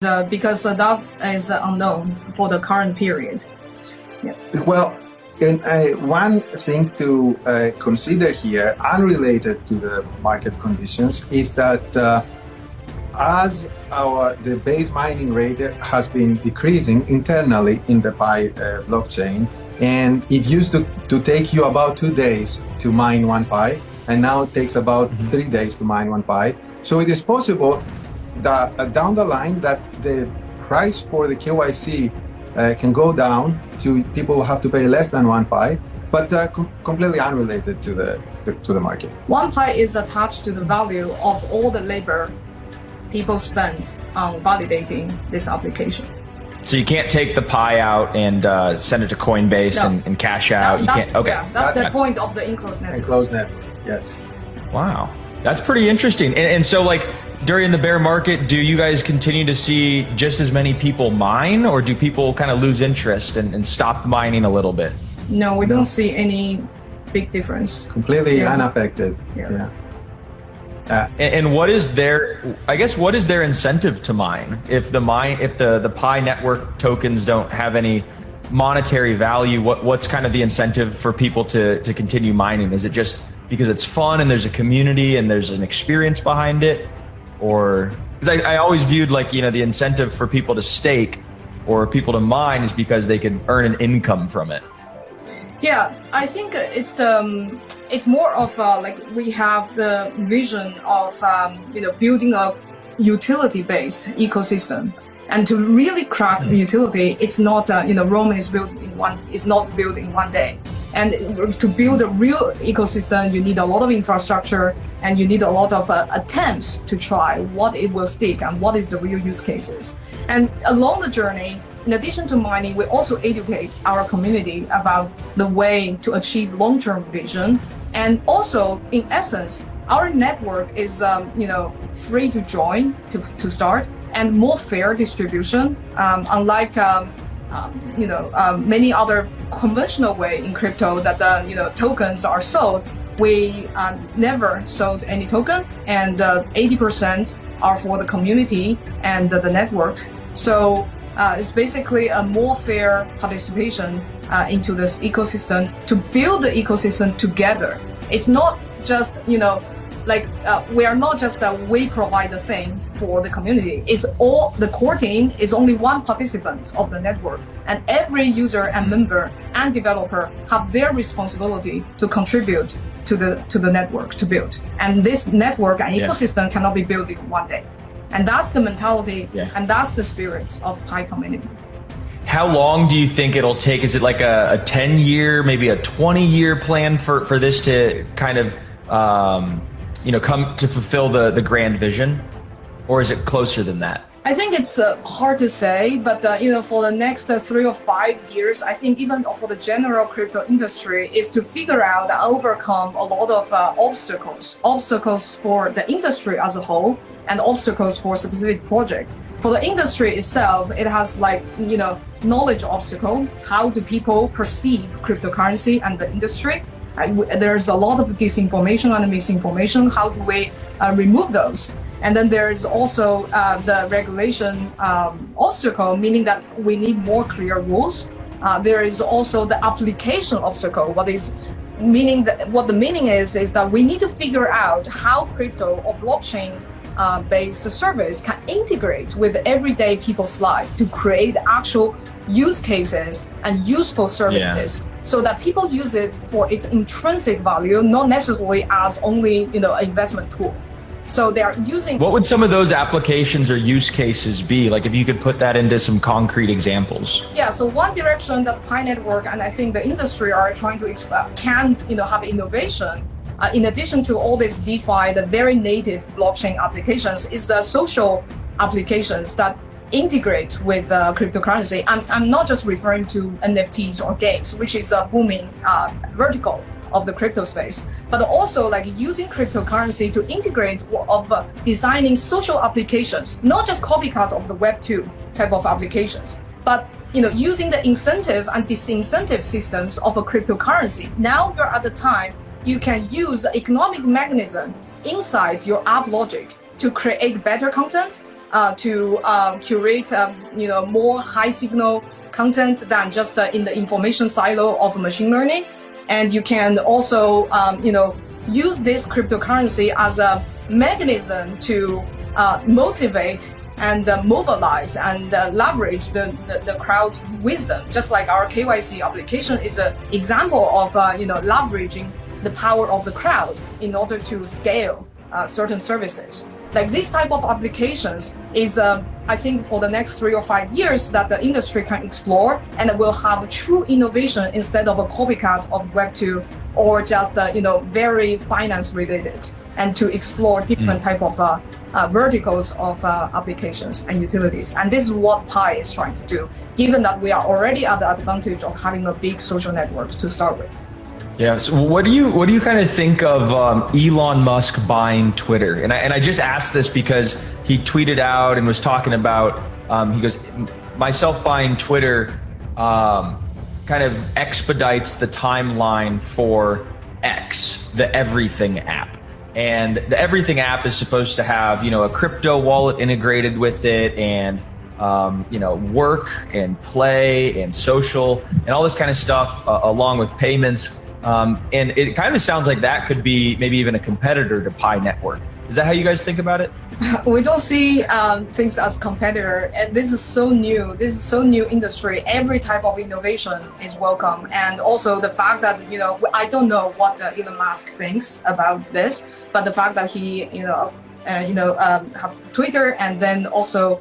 because that is unknown for the current period. Yeah. Well, and one thing to consider here, unrelated to the market conditions, is that as the base mining rate has been decreasing internally in the Pi blockchain, and it used to take you about 2 days to mine one Pi, and now it takes about 3 days to mine one Pi. So it is possible that down the line that the price for the KYC can go down to people who have to pay less than one Pi, but completely unrelated to the market. One Pi is attached to the value of all the labor people spend on validating this application. So you can't take the Pi out and send it to Coinbase and cash out. No, you can't. Okay, yeah, that's the point of the enclosed network. Enclosed network, yes. Wow, that's pretty interesting. And so, like, during the bear market, do you guys continue to see just as many people mine, or do people kind of lose interest and stop mining a little bit? No, we don't see any big difference. Completely unaffected. Yeah. And what is their, I guess, what is their incentive to mine? If the Pi network tokens don't have any monetary value, what's kind of the incentive for people to continue mining? Is it just because it's fun and there's a community and there's an experience behind it? Or, because I always viewed, like, you know, the incentive for people to stake or people to mine is because they could earn an income from it. Yeah, I think it's more of like we have the vision of building a utility-based ecosystem, and to really crack utility, it's not Rome is not built in one day. And to build a real ecosystem, you need a lot of infrastructure, and you need a lot of attempts to try what it will stick and what is the real use cases. And along the journey, in addition to mining, we also educate our community about the way to achieve long-term vision. And also, in essence, our network is free to join to start, and more fair distribution. Unlike many other conventional way in crypto that tokens are sold, we never sold any token, and 80% are for the community and the network. So it's basically a more fair participation into this ecosystem, to build the ecosystem together. It's not just, we are not just we provide the thing for the community. It's all, the core team is only one participant of the network, and every user and member and developer have their responsibility to contribute to the network to build. And this network and ecosystem cannot be built in one day. And that's the mentality, and that's the spirit of Pi community. How long do you think it'll take? Is it like a 10-year, maybe a 20-year plan for this to kind of, come to fulfill the grand vision? Or is it closer than that? I think it's hard to say, but for the next 3 or 5 years, I think even for the general crypto industry, is to figure out and overcome a lot of obstacles for the industry as a whole, and obstacles for a specific project. For the industry itself, it has knowledge obstacle. How do people perceive cryptocurrency and the industry? There's a lot of disinformation and misinformation. How do we remove those? And then there's also the regulation obstacle, meaning that we need more clear rules. There is also the application obstacle. What the meaning is that we need to figure out how crypto or blockchain based service can integrate with everyday people's life to create actual use cases and useful services, so that people use it for its intrinsic value, not necessarily as only an investment tool. So they are using. What would some of those applications or use cases be? Like, if you could put that into some concrete examples. Yeah. So one direction that Pi Network and I think the industry are trying to have innovation. In addition to all these DeFi, the very native blockchain applications, is the social applications that integrate with cryptocurrency. I'm not just referring to NFTs or games, which is a booming vertical of the crypto space, but also like using cryptocurrency to integrate of designing social applications, not just copycat of the Web2 type of applications, but using the incentive and disincentive systems of a cryptocurrency. Now you're at the time you can use the economic mechanism inside your app logic to create better content, to curate, more high signal content than just in the information silo of machine learning. And you can also, use this cryptocurrency as a mechanism to motivate and mobilize and leverage the crowd wisdom. Just like our KYC application is an example of, leveraging the power of the crowd in order to scale certain services. Like this type of applications is, I think, for the next 3 or 5 years that the industry can explore, and it will have true innovation instead of a copycat of Web2 or just, very finance related, and to explore different type of verticals of applications and utilities. And this is what Pi is trying to do, given that we are already at the advantage of having a big social network to start with. Yeah. So what do you kind of think of Elon Musk buying Twitter? And I just asked this because he tweeted out and was talking about, he goes, myself buying Twitter kind of expedites the timeline for X, the Everything app. And the Everything app is supposed to have, a crypto wallet integrated with it, and work and play and social and all this kind of stuff, along with payments. And it kind of sounds like that could be maybe even a competitor to Pi Network. Is that how you guys think about it? We don't see things as competitor. And this is so new. This is so new industry. Every type of innovation is welcome. And also the fact that, I don't know what Elon Musk thinks about this, but the fact that he, have Twitter and then also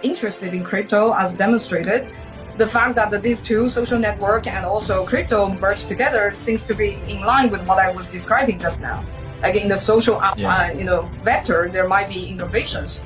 interested in crypto as demonstrated. The fact that these two, social network and also crypto, merged together seems to be in line with what I was describing just now. Like in the social, vector, there might be innovations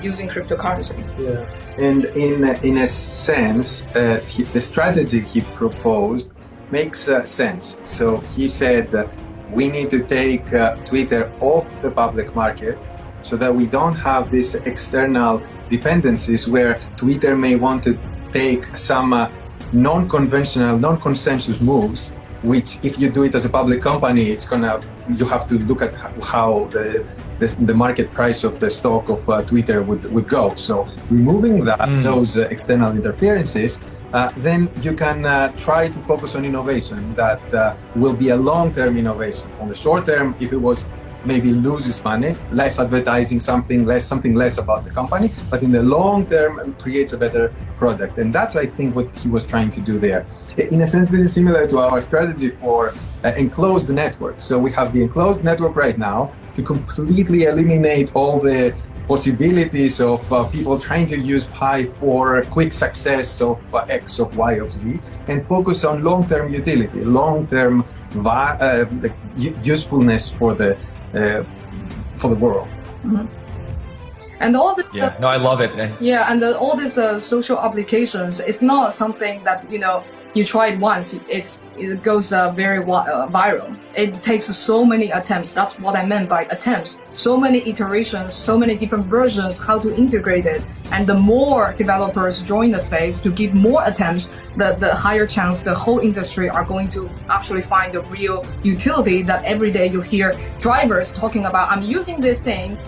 using cryptocurrency. Yeah, and in a sense, the strategy he proposed makes sense. So he said that we need to take Twitter off the public market so that we don't have these external dependencies where Twitter may want to take some non-conventional, non-consensus moves, which if you do it as a public company, you have to look at how the market price of the stock of Twitter would go. So removing those external interferences, then you can try to focus on innovation that will be a long-term innovation. On the short term, if it was maybe loses money, less advertising, something less about the company, but in the long term it creates a better product. And that's, I think, what he was trying to do there. In a sense, this is similar to our strategy for enclosed network. So we have the enclosed network right now to completely eliminate all the possibilities of people trying to use Pi for quick success of X, of Y, of Z, and focus on long-term utility, long-term usefulness for the world. Mm-hmm. And all the I love it. Yeah, and all these social applications, it's not something that you try it once, it goes very viral. It takes so many attempts. That's what I meant by attempts. So many iterations, so many different versions, how to integrate it. And the more developers join the space to give more attempts, the higher chance the whole industry are going to actually find the real utility that every day you hear drivers talking about, I'm using this thing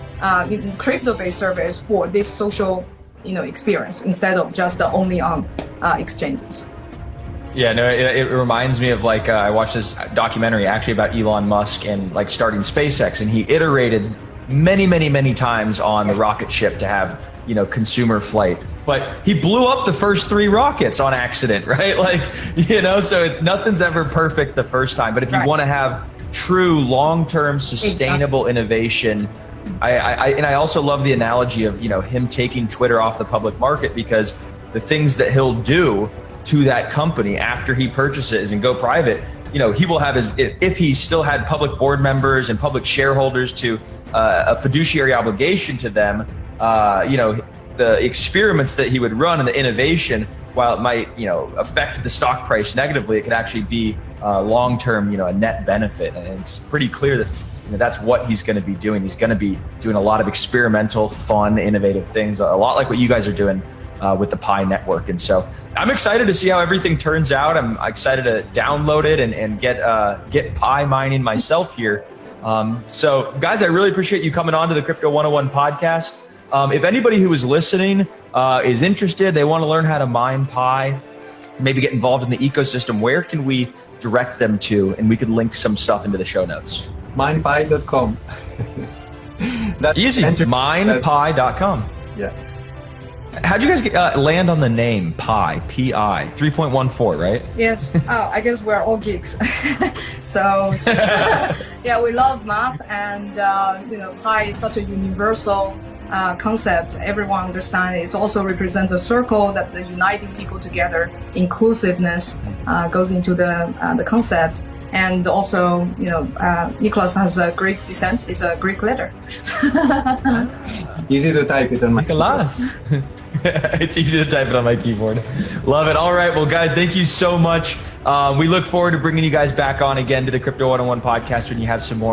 in crypto-based service for this social experience instead of just only on exchanges. Yeah, no, it reminds me of I watched this documentary actually about Elon Musk and starting SpaceX, and he iterated many times on the rocket ship to have, consumer flight. But he blew up the first 3 rockets on accident, right? So nothing's ever perfect the first time. But if you want to have true long-term sustainable innovation, I also love the analogy of, him taking Twitter off the public market, because the things that he'll do to that company after he purchases and go private, he will have if he still had public board members and public shareholders to a fiduciary obligation to them, the experiments that he would run and the innovation, while it might, affect the stock price negatively, it could actually be long-term, a net benefit. And it's pretty clear that that's what he's going to be doing. He's going to be doing a lot of experimental, fun, innovative things, a lot like what you guys are doing with the Pi network. And so I'm excited to see how everything turns out. I'm excited to download it and get Pi mining myself here. So guys, I really appreciate you coming on to the Crypto 101 podcast. If anybody who is listening is interested, they want to learn how to mine Pi, maybe get involved in the ecosystem, where can we direct them to? And we could link some stuff into the show notes. minepi.com. Easy. Minepi.com. Yeah. How'd you guys land on the name Pi? P-I 3.14, right? Yes. Oh, I guess we're all geeks. So, yeah, we love math, and pi is such a universal concept. Everyone understands. It also represents a circle that the uniting people together. Inclusiveness goes into the concept. And also, Nikolas has a Greek descent. It's a Greek letter. Easy to type it on my Nikolas. It's easy to type it on my keyboard. Love it. All right. Well, guys, thank you so much. We look forward to bringing you guys back on again to the Crypto 101 podcast when you have some more.